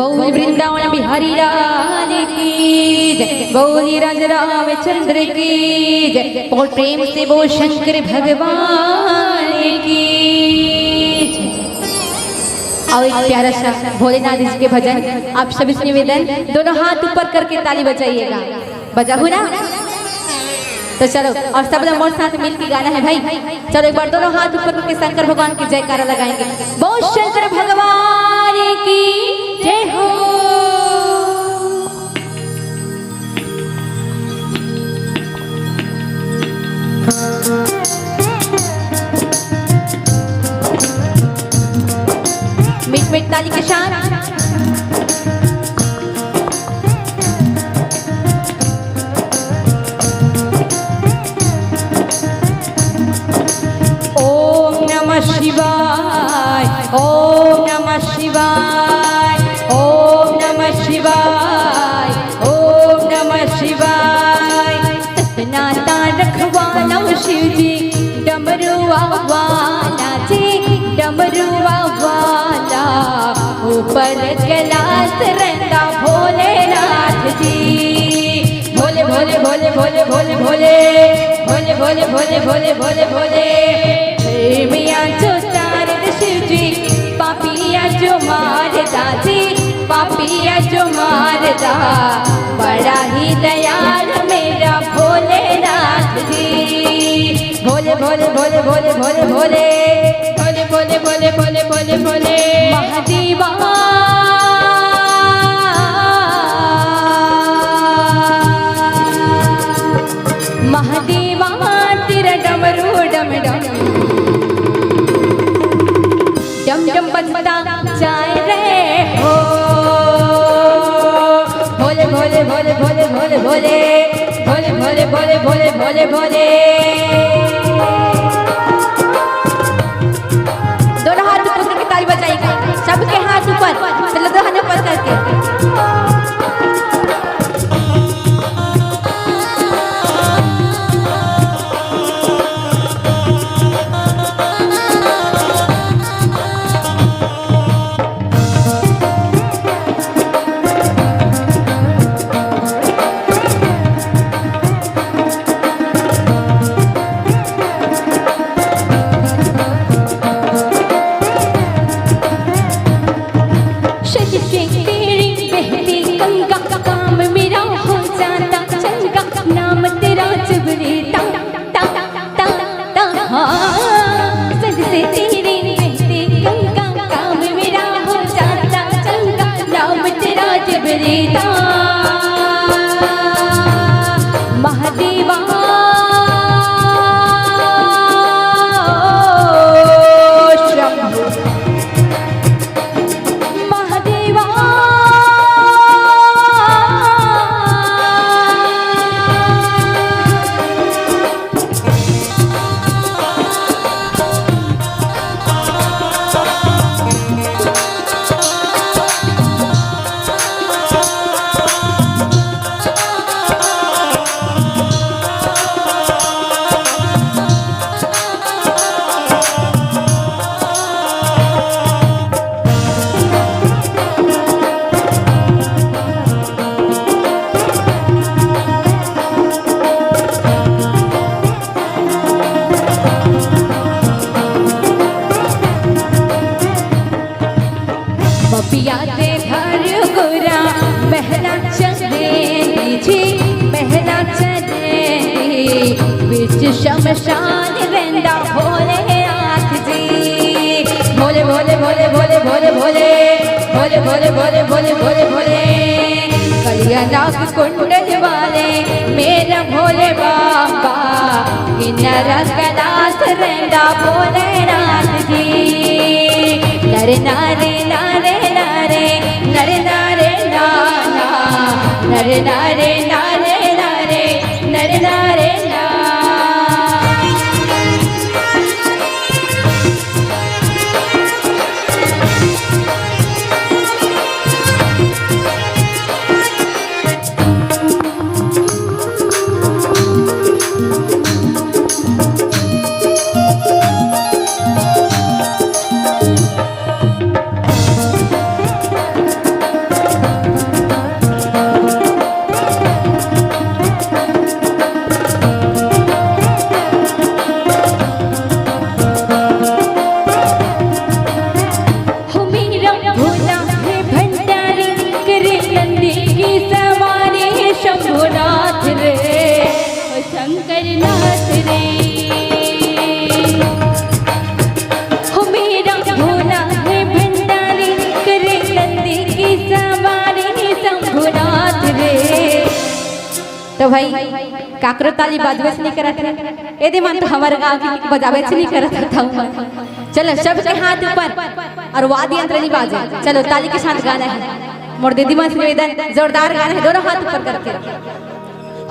बोल वृंदावन बिहारी लाल की जय, बोल राज रामचंद्र की जय, बोल प्रेम से बोल शंकर भगवान की जय। और एक प्यारा सा भोलेनाथ जी के भजन आप सभी से निवेदन, दोनों हाथ ऊपर करके ताली बजाइएगा। बजाऊ ना? तो चलो, और सब लोग मोर साथ मिलकर गाना है भाई। चलो एक बार दोनों हाथ ऊपर करके शंकर भगवान की जयकारा लगाएंगे। बोल शंकर भगवान की जय हो। मिट मिट ताली के साथ शिवाय, ओम नमः शिवाय, ओम नमः शिवाय, ओम नमः शिवाय। नाता रखवाला शिव जी डमरुआ वाला जी, डमरुआ वाला ऊपर कैलाश रहता भोलेनाथ जी। भोले भोले भोले भोले भोले भोले भोले भोले भोले भोले भोले भोले मियाँ जो तारद शिव जी, पापिया जो मारदा जी, पापिया जो मारदा, बड़ा ही दयाल मेरा भोलेनाथ जी। भोले भोले भोले भोले भोले भोले भोले भोले भोले भोले भोले भोले महादेवा महादेवा तेरा डमरू डम डम डम डम बजता जाए रे हो। भोले भोले भोले भोले भोले भोले भोले भोले भोले भोले भोले भोले। दोनों हाथ ऊपर करके ताली बजाइएगा, सबके हाथ ऊपर, चलो दो हाथ ऊपर करके। महादेवा महादेवा पिया दे घर गोरा महला चले जी, महला चले बीच शमशान रहंदा भोलेनाथ जी। भोले भोले भोले भोले भोले भोले भोले भोले भोले भोले भोले भोले कलिया नाग कुंडल वाले मेरा भोले बाबा, किनारा कैलाश रहंदा भोलेनाथ जी। नरे नारे नारे नारे नरे नारे नाना, नरे नारे नारे नारे नरे नारे ना। तो भाई काकरो ताली बजबे से नहीं करत है यदि मन तो हमारे गांव की बजावे से नहीं करत था। चलो सबके हाथ ऊपर और वाद्य यंत्र नहीं बाजे। चलो ताली के साथ गाना है मोर दीदी मन निवेदन जोरदार गाना है दोनों हाथ ऊपर करके।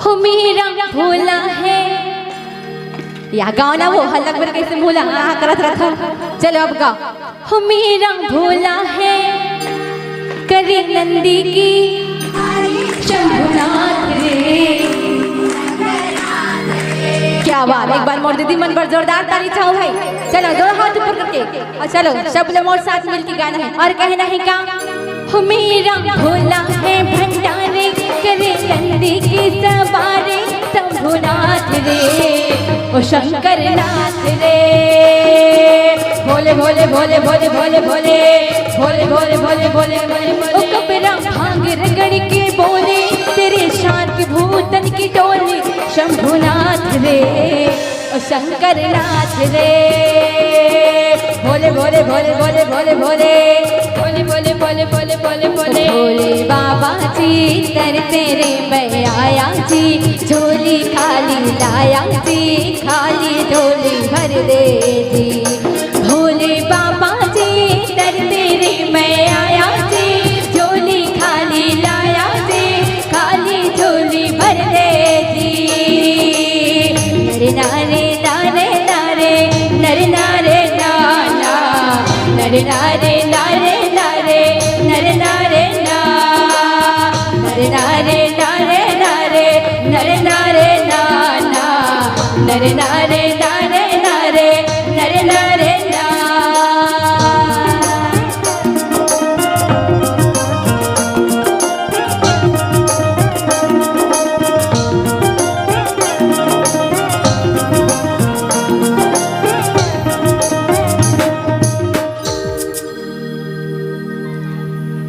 हो मेरा भोला है या गाओ ना वो हल्ला कर कैसे भोला हाँ करत रखा। चलो अब गाओ। हो मेरा भोला है करे नंदी की शंभुनाथ रे। क्या बात एक बार मोर दीदी मन पर जोरदार ताली चाहो भाई। चलो दोनों हाथ ऊपर करके और चलो सब लोग मोर साथ मिलके गाना है और कहना है क्या। हो मेरा भोला है भंडारे करे नंदी की सवारे शंभुनाथ रे ओ शंकर नाथ रे। भोले भोले भोले भोले भोले भोले भोले भोले भोले भोले भोले ओ कबरा भांग रगड़ के बोले तेरे शान की भूतन की टोली शंभुनाथ रे ओ शंकर नाथ रे। भोले भोले भोले भोले भोले भोले भोले भोले भोले भोले भोले भोले भोले बाबा जी तर तेरे मैं आया जी झोली खाली लाया जी खाली झोली भर दे जी। भोले बाबा जी तर तेरे मैं आया जी झोली खाली लाया जी खाली झोली भर दे जी। नरे नारे नारे नारे नरे नारे नाना नरे नारे नारे नारे नरे नारे ना नरे नारे नारे नारे नरे नारे नाना नरे नारे नारे नारे नरे नारे ना।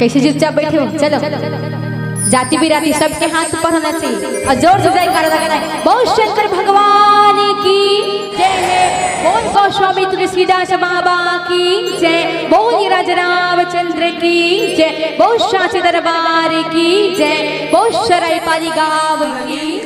कैसे चुपचाप बैठे हो। चलो जाति बिराती सबके हाथ ऊपर होना चाहिए और जोर से जयकारा लगाना है। बहुत शंकर भगवान की जय है। बोल गोस्वामी तुलसीदास बाबा की जय। बोल राज रामचंद्र की जय। बोल शास्त्री दरबार की जय। बोल शराई पाली गाँव की